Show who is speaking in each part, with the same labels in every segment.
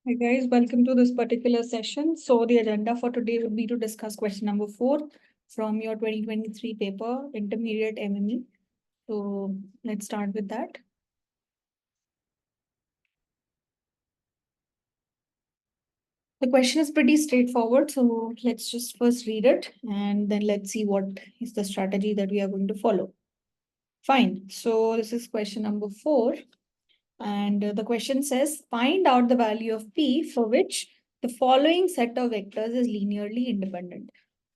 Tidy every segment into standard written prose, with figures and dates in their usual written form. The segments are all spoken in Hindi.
Speaker 1: Hi guys, welcome to this particular session. So the agenda for today would be to discuss question number 4 from your 2023 paper, Intermediate MME. So let's start with that. The question is pretty straightforward. So let's just first read it and then let's see what is the strategy that we are going to follow. Fine. So this is question number 4. And the question says, find out the value of P for which the following set of vectors is linearly independent.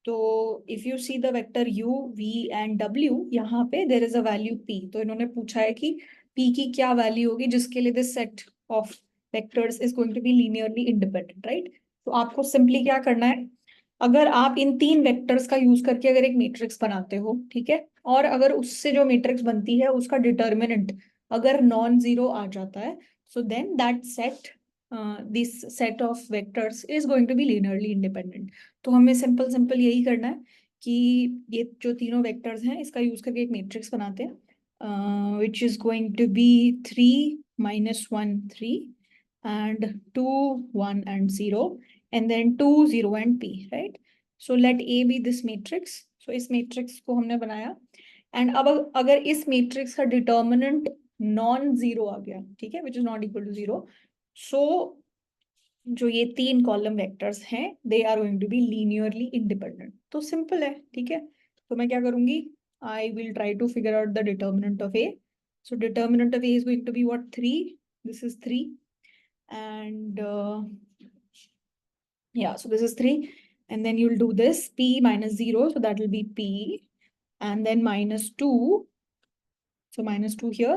Speaker 1: So if you see the vector u, v and w, यहाँ पे there is a value p. तो इन्होंने पूछा है कि p की क्या value होगी जिसके लिए this set of vectors is going to be linearly independent, right? तो आपको simply क्या करना है, अगर आप इन 3 वेक्टर्स का यूज करके अगर एक मैट्रिक्स बनाते हो, ठीक है, और अगर उससे जो मैट्रिक्स बनती है उसका डिटर्मिनेंट अगर नॉन जीरो आ जाता है, so then that set this set of vectors is going to be linearly independent. तो हमें सिंपल सिंपल यही करना है कि ये जो तीनों वेक्टर्स हैं इसका यूज करके एक मैट्रिक्स बनाते हैं which is going to be 3 -1 3 and 2 1 and 0 and then 2 0 and p, right? So let A be this matrix. So इस मैट्रिक्स को हमने बनाया एंड अब अगर इस मैट्रिक्स का डिटर्मिनेंट नॉन जीरो आ गया, ठीक है, which is not equal to zero, so जो ये 3 कॉलम वेक्टर्स हैं they are going to be linearly independent. तो सिंपल है, ठीक है. तो मैं क्या करूंगी, I will try to figure out the determinant of A. So determinant of A is going to be what, 3. This is 3 and yeah, so this is 3 and then you'll do this p minus 0, so that will be p and then minus 2. So minus 2 here,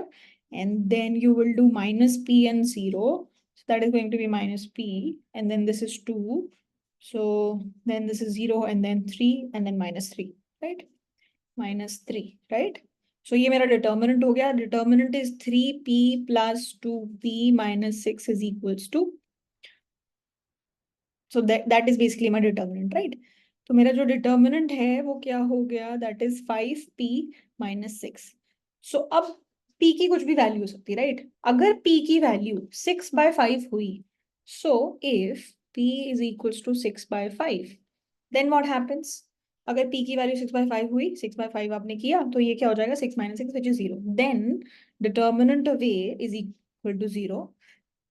Speaker 1: and then you will do minus p and 0. So that is going to be minus p, and then this is 2. So then this is 0, and then 3, and then minus 3, right? Minus 3, right? So ये मेरा determinant हो गया. Determinant is 3p plus 2p minus 6 is equals to. So that is basically my determinant, right? तो मेरा जो determinant है वो क्या हो गया, that is 5p minus 6. So अब p की कुछ भी वैल्यू हो सकती है, राइट? अगर p की वैल्यू 6/5 हुई, so if p is equals to 6/5, then what happens? अगर p की वैल्यू 6/5 हुई, 6/5 आपने किया तो ये क्या हो जाएगा, 6 minus 6 which is 0. Then determinant of a is equal to 0.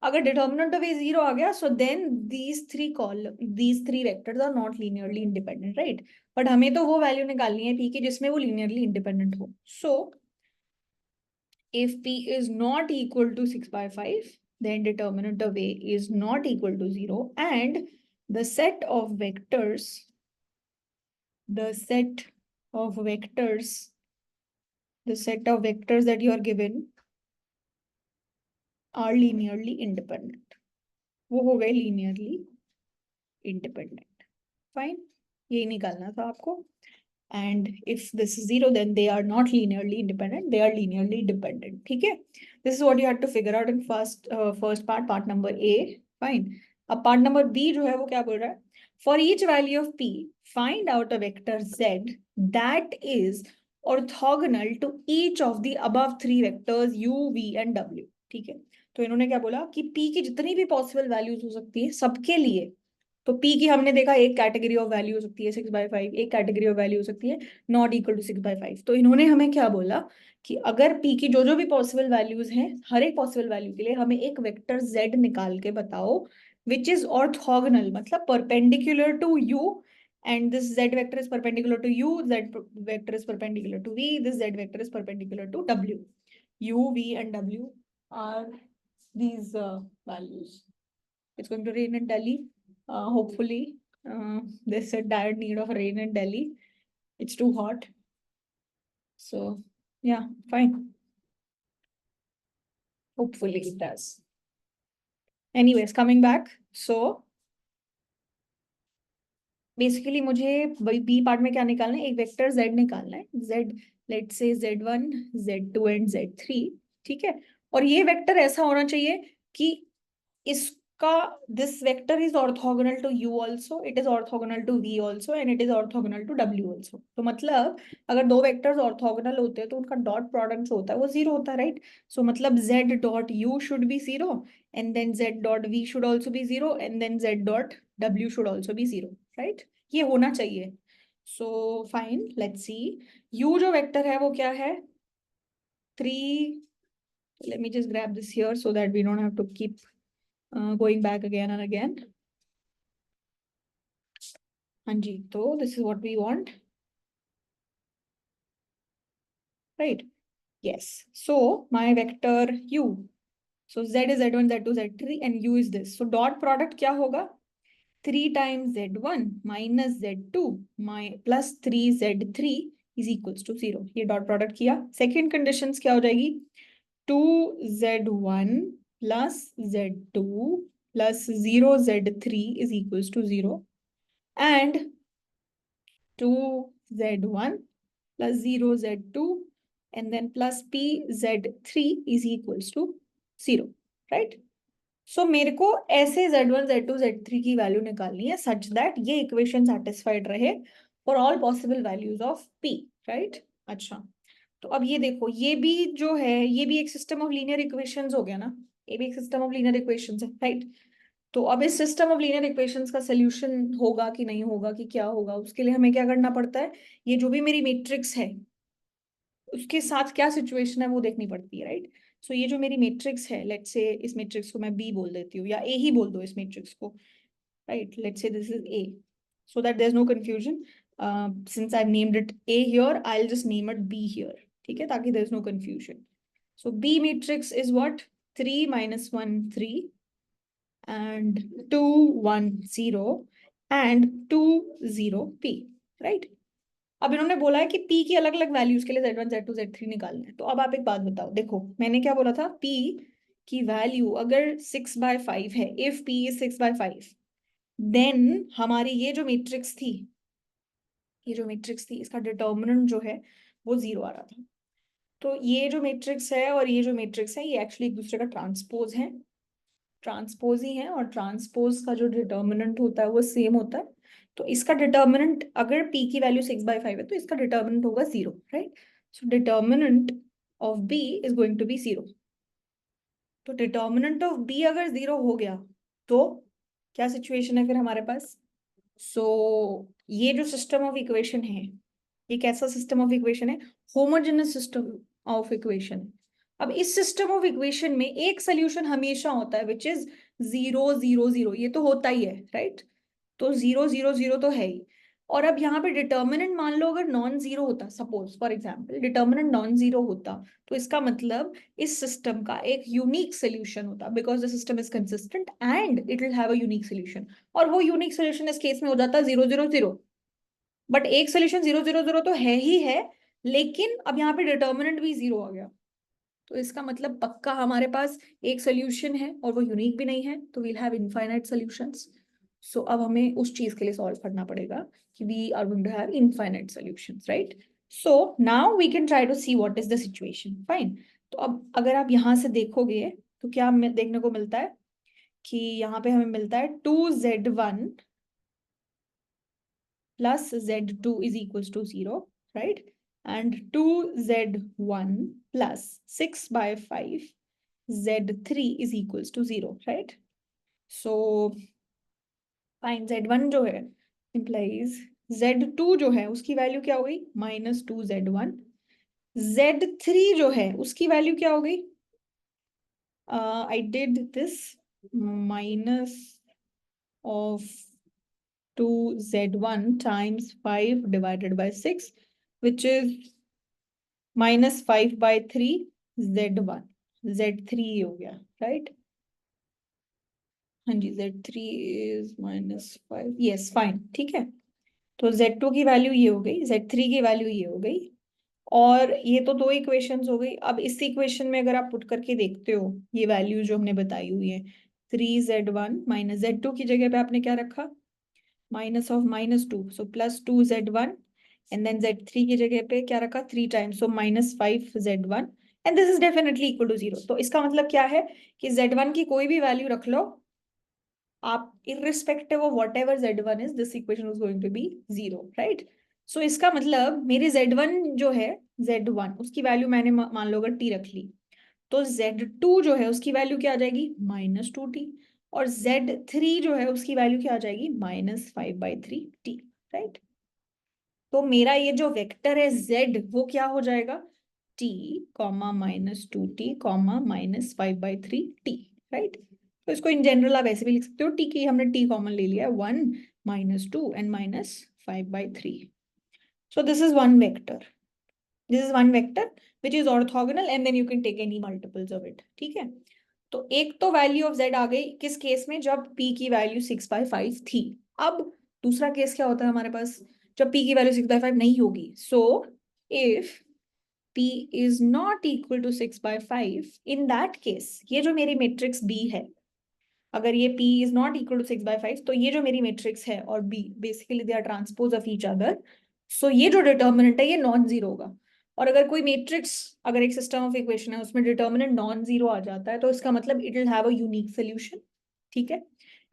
Speaker 1: अगर डिटर्मिनेंट ऑफ ए 0 आ गया, so then these three vectors are not linearly independent, right? But हमें तो वो वैल्यू निकालनी है p की जिसमें वो linearly independent हो. So if p is not equal to 6/5, then determinant of a is not equal to 0, and the set of vectors that you are given are linearly independent. वो हो गए linearly independent. Fine. यही निकालना था आपको. And if this is 0, then they are not linearly independent. They are linearly dependent. ठीक है. This is what you had to figure out in first part number A. Fine. अब part number B जो है वो क्या बोल रहा है? For each value of P, find out a vector Z that is orthogonal to each of the above 3 vectors U, V and W. ठीक है. तो इन्होंने क्या बोला कि P की जितनी भी पॉसिबल वैल्यूज हो सकती है सबके लिए, तो P की हमने देखा एक कैटेगरी ऑफ वैल्यू हो सकती है 6/5, एक कैटेगरी ऑफ वैल्यू हो सकती है नॉट इक्वल टू 6/5. तो इन्होंने हमें क्या बोला कि अगर P की जो जो भी पॉसिबल वैल्यूज हैं, हर एक पॉसिबल वैल्यू के लिए हमें एक वेक्टर Z निकाल के बताओ विच इज ऑर्थोगोनल, मतलब perpendicular to U, and this Z vector is perpendicular to U, Z vector is perpendicular to V, this Z vector is perpendicular to W. U, V and W are these values. It's going to rain in Delhi. Hopefully, there's a dire need of rain in Delhi. It's too hot. So, yeah, fine. Hopefully it does. Anyways, coming back. So, basically मुझे बी पार्ट में क्या निकालना है, एक वेक्टर z निकालना है. z, let's say z1, z2 and z3. ठीक है. और ये वेक्टर ऐसा होना चाहिए कि इस आपका this vector is orthogonal to u also, it is orthogonal to v also, and it is orthogonal to w also. तो मतलब अगर दो वेक्टर्स ऑर्थोगोनल होते हैं तो उनका डॉट प्रोडक्ट जो होता है वो जीरो होता है, राइट? सो मतलब z dot u should be zero, and then z dot v should also be zero, and then z dot w should also be zero, right? ये होना चाहिए। So fine, let's see. u जो वेक्टर है वो क्या है? 3, let me just grab this here so that we don't have to keep going back again and again. हाँ जी, तो this is what we want, right? Yes. So my vector u, so z is z1 z2 z3 and u is this. So dot product क्या होगा? 3 times z1 minus z2 plus 3z3 is equals to 0. ये dot product किया। Second conditions क्या हो जाएगी? 2z1 plus z2 plus 0z3 is equals to 0, and 2z1 plus 0z2 and then plus pz3 is equals to 0, right? So मेरे को ऐसे z1 z2 z3 की वैल्यू निकालनी है सच दैट ये इक्वेशन सेटिस्फाइड रहे for all possible values of p, right? अच्छा, तो अब ये देखो, ये भी जो है ये भी एक सिस्टम ऑफ लीनियर इक्वेशंस हो गया ना, ये भी एक सिस्टम ऑफ लीनियर इक्वेशंस है, राइट? तो अब इस सिस्टम ऑफ लीनियर इक्वेशंस का सोल्यूशन होगा कि नहीं होगा कि क्या होगा, उसके लिए हमें क्या करना पड़ता है? ये जो भी मेरी मैट्रिक्स है उसके साथ क्या सिचुएशन है वो देखनी पड़ती है, राइट? सो ये जो मेरी मैट्रिक्स है, लेट्स से इस मैट्रिक्स को मैं बी बोल देती हूँ, या ए ही बोल दो इस मैट्रिक्स को, right? Let's say this is a, so that there's no confusion. Since I've named it A here, I'll just name it B here. ठीक है, ताकि there's no confusion. So B matrix is what? 3 minus 1 3 and 2 1 0 and 2 0 P, right? अब इन्होंने बोला है कि P की अलग अलग वैल्यूज के लिए Z1 Z2 Z3 निकालना है। तो अब आप एक बात बताओ, देखो मैंने क्या बोला था, P की वैल्यू अगर 6/5 है, इफ P is 6/5, देन हमारी ये जो मैट्रिक्स थी इसका डिटर्मिनेंट जो है वो 0 आ रहा था। तो ये जो मैट्रिक्स है और ये जो मैट्रिक्स है ये एक्चुअली एक दूसरे का ट्रांसपोज ही है, और ट्रांसपोज का जो डिटर्मिनेंट होता है वो सेम होता है। तो इसका डिटर्मिनेंट अगर p की वैल्यू 6/5 है तो इसका डिटर्मिनेंट होगा 0, right? So determinant of b is going to be 0। तो डिटर्मिनेंट ऑफ b अगर 0 हो गया तो क्या सिचुएशन है फिर हमारे पास? ये जो सिस्टम ऑफ इक्वेशन है ये कैसा सिस्टम ऑफ इक्वेशन है? Homogeneous system of equation. अब इस सिस्टम ऑफ इक्वेशन में एक सोल्यूशन हमेशा होता है विच इज 0 0 0, ये तो होता ही है, राइट? तो 0 0 0 तो है ही। और अब यहाँ पे डिटर्मिनेंट मान लो अगर नॉन जीरो होता, suppose for example determinant non zero होता, तो इसका मतलब इस सिस्टम का एक यूनिक सोल्यूशन होता, because the system is consistent and it will have a unique solution. और वो यूनिक सोल्यूशन इस केस में हो जाता 0 0 0। बट एक सोल्यूशन 0 0 0 तो है ही है, लेकिन अब यहाँ पे डिटर्मिनेंट भी 0 आ गया, तो इसका मतलब पक्का हमारे पास एक सोल्यूशन है और वो यूनिक भी नहीं है, तो वील हैव इनफाइनाइट सॉल्यूशंस। सो अब हमें उस चीज के लिए सॉल्व करना पड़ेगा कि we are going to have infinite solutions, right? So now we can try to see what is the situation, fine. तो अब अगर आप यहाँ से देखोगे तो क्या हमें देखने को मिलता है कि यहाँ पे हमें मिलता है 2z1 plus z2 is equals to 0, right? And 2z1 plus 6/5 z3 is equals to 0, right? So fine, z1 जो है implies z2 जो है उसकी वैल्यू क्या हो गई? -2z1। z3 जो है उसकी वैल्यू क्या हो गई? I did this minus of 2z1 times 5 divided by 6, which is -5/3 z1, z3 हो गया, राइट? हाँ जी, z3 इज -5, यस फाइन, ठीक है। तो z2 की वैल्यू ये हो गई, z3 की वैल्यू ये हो गई, और ये तो दो इक्वेशंस हो गई। अब इस इक्वेशन में अगर आप पुट करके देखते हो ये वैल्यू जो हमने बताई हुई है, 3z1 माइनस z2 की जगह पे आपने क्या रखा? Minus of -2, so +2z1, and then z3 की जगह पे क्या रखा? 3 times, so -5z1, and this is definitely equal to 0। तो इसका मतलब क्या है कि z1 की कोई भी वैल्यू रख लो, आप irrespective of whatever z1 is, this equation is going to be 0, right? So इसका मतलब मेरे z1 जो है, z1 उसकी वैल्यू मैंने मान लो अगर t रख ली, तो z2 जो है उसकी वैल्यू क्या आ जाएगी, -2t, और z3 जो है उसकी वैल्यू क्या आ जाएगी, -5/3t, राइट? तो मेरा ये जो वेक्टर है z, वो क्या हो जाएगा, t, -2t, -5/3t, राइट? तो इसको इन जनरल आप ऐसे भी लिख सकते हो, t की हमने t कॉमन ले लिया है, 1, -2 and -5/3. So this is one vector. This is one vector which is orthogonal and then you can take any multiples of it. ठीक है? तो एक तो वैल्यू ऑफ z आ गई किस केस में, जब p की वैल्यू 6/5 थी. अब दूसरा केस क्या होता है हमारे पास, जब p की वैल्यू 6/5 नहीं होगी. So if p is not equal to 6/5, in that case ये जो मेरी मैट्रिक्स b है, अगर ये p is not equal to 6/5, तो ये जो मेरी मैट्रिक्स है और b basically they are transpose of each other. So ये जो डिटर्मिनेंट है ये नॉन जीरो होगा. और अगर कोई मैट्रिक्स, अगर एक सिस्टम ऑफ इक्वेशन है उसमें डिटर्मिनेंट नॉन जीरो आ जाता है, तो इसका मतलब it will have a unique solution. ठीक है?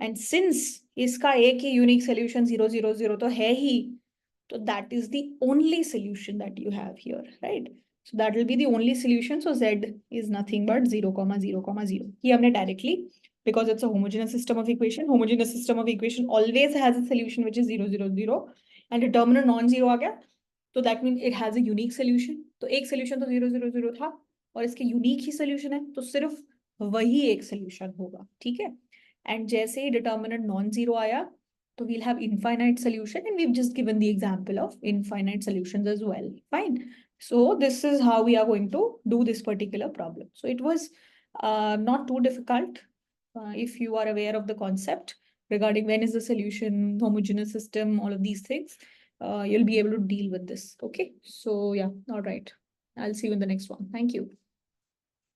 Speaker 1: एंड सिंस इसका एक ही यूनिक सोल्यूशन 0, 0, 0 तो है ही, तो that is the only solution that you have here, right? So that will be the only solution. So z is nothing but 0, 0, 0. ये हमने directly, because it's a homogeneous system of equation. Homogeneous system of equation always has a solution which is 0, 0, 0, and determinant non-zero आ गया, तो that means it has a unique solution. तो एक solution तो 0, 0, 0 था, और इसके unique ही solution है, तो सिर्फ वही एक solution होगा. ठीक है? And जैसे ही determinant non-zero आया, तो we'll have infinite solution, and we've just given the example of infinite solutions as well. Fine. So this is how we are going to do this particular problem. So it was not too difficult. If you are aware of the concept regarding when is the solution, homogeneous system, all of these things, you'll be able to deal with this. Okay. So yeah, all right. I'll see you in the next one. Thank you.